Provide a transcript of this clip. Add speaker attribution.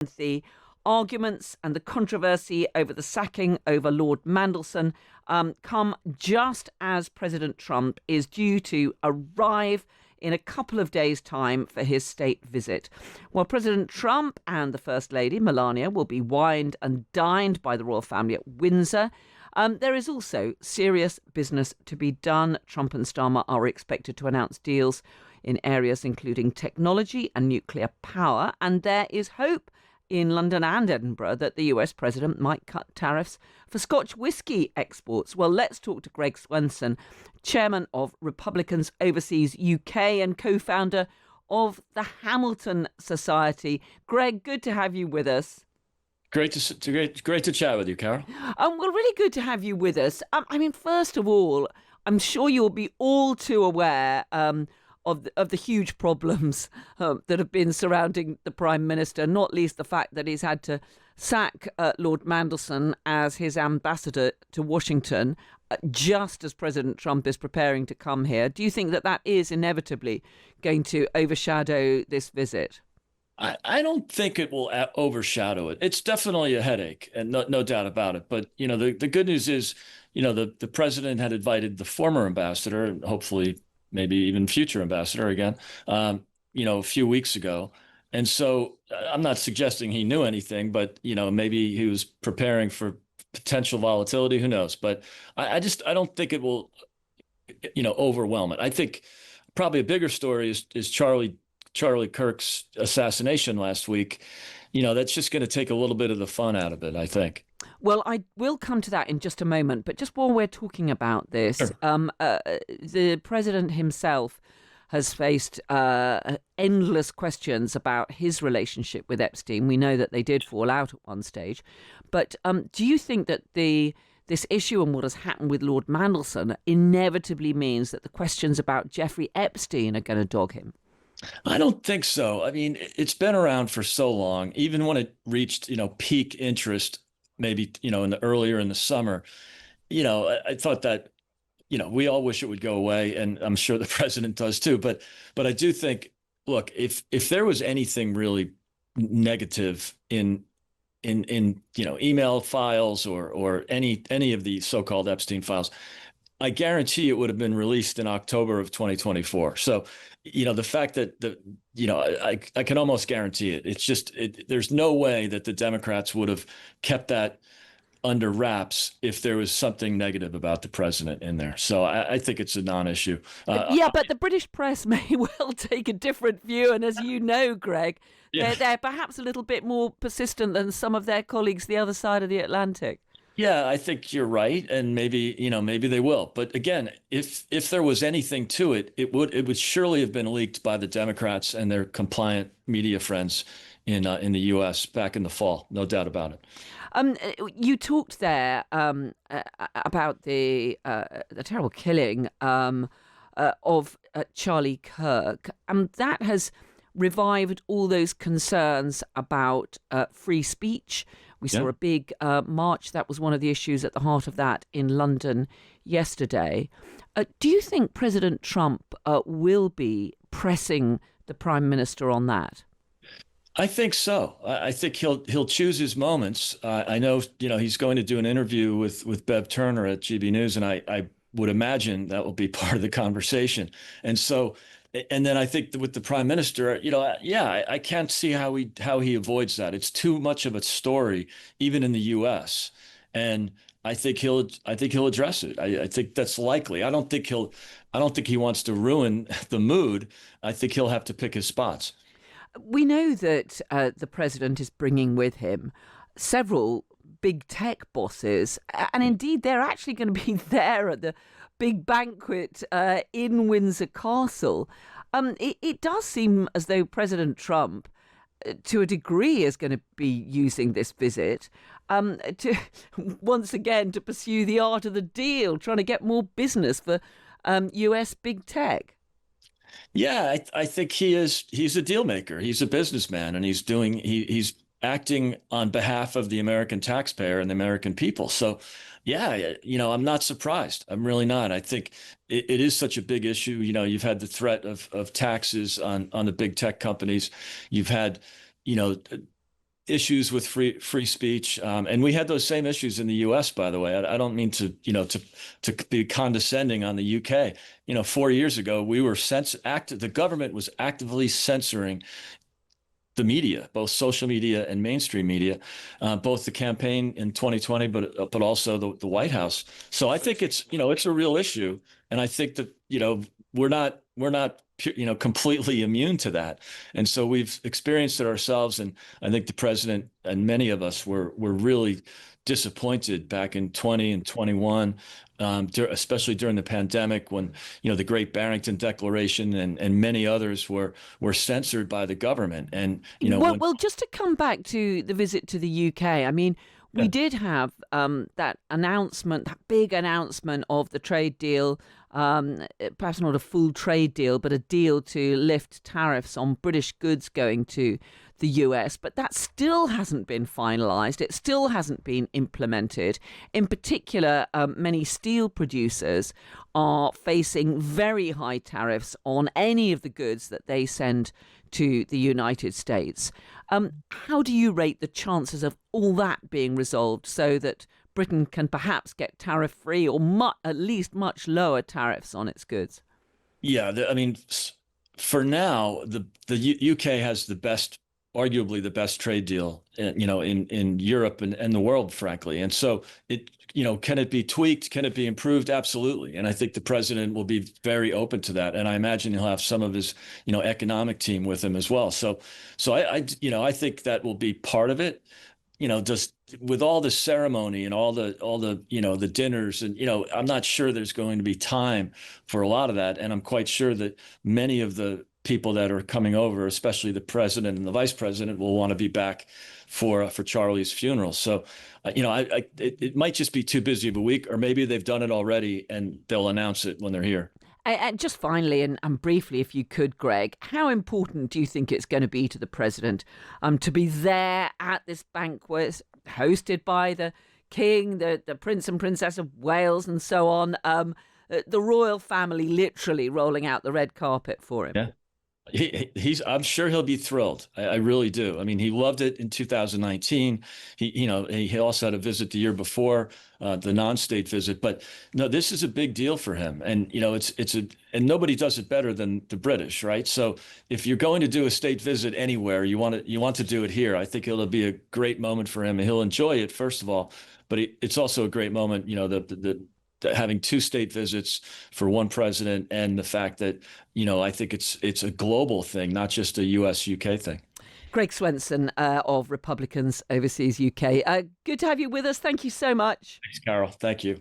Speaker 1: The arguments and the controversy over the sacking over Lord Mandelson come just as President Trump is due to arrive in a couple of days' time for his state visit. While President Trump and the First Lady, Melania, will be wined and dined by the royal family at Windsor, there is also serious business to be done. Trump and Starmer are expected to announce deals in areas including technology and nuclear power, and there is hope in London and Edinburgh that the US president might cut tariffs for Scotch whisky exports. Well, let's talk to Greg Swenson, chairman of Republicans Overseas UK and co-founder of the Hamilton Society. Greg, good to have you with us.
Speaker 2: Great to chat with you, Carol.
Speaker 1: Well, really good to have you with us. First of all, I'm sure you'll be all too aware of the huge problems that have been surrounding the Prime Minister, not least the fact that he's had to sack Lord Mandelson as his ambassador to Washington just as President Trump is preparing to come here. Do you think that that is inevitably going to overshadow this visit?
Speaker 2: I don't think it will overshadow it. It's definitely a headache, and no doubt about it. But, the good news is, the president had invited the former ambassador, and hopefully maybe even future ambassador again, a few weeks ago. And so I'm not suggesting he knew anything, but, maybe he was preparing for potential volatility. Who knows? But I don't think it will, overwhelm it. I think probably a bigger story is Charlie Kirk's assassination last week. That's just going to take a little bit of the fun out of it, I think.
Speaker 1: Well, I will come to that in just a moment. But just while we're talking about this,
Speaker 2: Sure.
Speaker 1: The president himself has faced endless questions about his relationship with Epstein. We know that they did fall out at one stage. But do you think that this issue and what has happened with Lord Mandelson inevitably means that the questions about Jeffrey Epstein are going to dog him?
Speaker 2: I don't think so. I mean, it's been around for so long. Even when it reached, peak interest, maybe, earlier in the summer, I thought that, we all wish it would go away, and I'm sure the president does too. But I do think, look, if there was anything really negative in email files or any of the so-called Epstein files, I guarantee it would have been released in October of 2024. So, the fact that I can almost guarantee it. It's just there's no way that the Democrats would have kept that under wraps if there was something negative about the president in there. So I think it's a non-issue.
Speaker 1: But the British press may well take a different view. And as you know, Greg, they're perhaps a little bit more persistent than some of their colleagues the other side of the Atlantic.
Speaker 2: Yeah, I think you're right, and maybe they will. But again, if there was anything to it, it would surely have been leaked by the Democrats and their compliant media friends in the U.S. back in the fall, no doubt about it.
Speaker 1: You talked there about the terrible killing of Charlie Kirk, and that has revived all those concerns about free speech. We saw a big march. That was one of the issues at the heart of that in London yesterday. Do you think President Trump will be pressing the Prime Minister on that?
Speaker 2: I think so. I think he'll choose his moments. I know, he's going to do an interview with Bev Turner at GB News, and I would imagine that will be part of the conversation. And so, and then I think with the Prime Minister, I can't see how he avoids that. It's too much of a story, even in the U.S. And I think he'll address it. I think that's likely. I don't think he wants to ruin the mood. I think he'll have to pick his spots.
Speaker 1: We know that the president is bringing with him several big tech bosses, and indeed they're actually going to be there at the big banquet in Windsor Castle. It does seem as though President Trump, to a degree, is going to be using this visit to once again to pursue the art of the deal, trying to get more business for US big tech.
Speaker 2: Yeah, I think he's a deal maker. He's a businessman, and he's acting on behalf of the American taxpayer and the American people. So, yeah, I'm not surprised. I'm really not. I think it is such a big issue. You've had the threat of taxes on the big tech companies. You've had, issues with free speech, and we had those same issues in the U.S. By the way, I don't mean to to be condescending on the U.K. 4 years ago, we were the government was actively censoring the media, both social media and mainstream media, both the campaign in 2020, but also the White House. So I think it's a real issue, and I think that we're not completely immune to that, and so we've experienced it ourselves. And I think the president and many of us were really disappointed back in 20 and 21, especially during the pandemic, when the Great Barrington Declaration and many others were censored by the government. And
Speaker 1: well, just to come back to the visit to the UK, I mean, we did have that announcement, that big announcement of the trade deal, perhaps not a full trade deal, but a deal to lift tariffs on British goods going to the US. But that still hasn't been finalised. It still hasn't been implemented. In particular, many steel producers are facing very high tariffs on any of the goods that they send to the United States. How do you rate the chances of all that being resolved so that Britain can perhaps get tariff-free or at least much lower tariffs on its goods?
Speaker 2: Yeah, I mean, for now, the UK has arguably the best trade deal, in Europe and the world, frankly. And so can it be tweaked? Can it be improved? Absolutely. And I think the president will be very open to that. And I imagine he'll have some of his, economic team with him as well. So I think that will be part of it. Just with all the ceremony and all the the dinners, and I'm not sure there's going to be time for a lot of that. And I'm quite sure that many of the people that are coming over, especially the president and the vice president, will want to be back for Charlie's funeral. So, it might just be too busy of a week, or maybe they've done it already and they'll announce it when they're here.
Speaker 1: And just finally, and briefly, if you could, Greg, how important do you think it's going to be to the president to be there at this banquet hosted by the king, the Prince and Princess of Wales, and so on, the royal family literally rolling out the red carpet for him?
Speaker 2: Yeah. I'm sure he'll be thrilled. I really do. I mean, he loved it in 2019. He also had a visit the year before, the non-state visit. But no, this is a big deal for him, and and nobody does it better than the British, right? So if you're going to do a state visit anywhere, you want to do it here. I think it'll be a great moment for him, and he'll enjoy it, first of all. But it's also a great moment, having two state visits for one president, and the fact that I think it's a global thing, not just a US UK thing.
Speaker 1: Greg Swenson of Republicans Overseas UK. Good to have you with us. Thank you so much.
Speaker 2: Thanks, Carol. Thank you.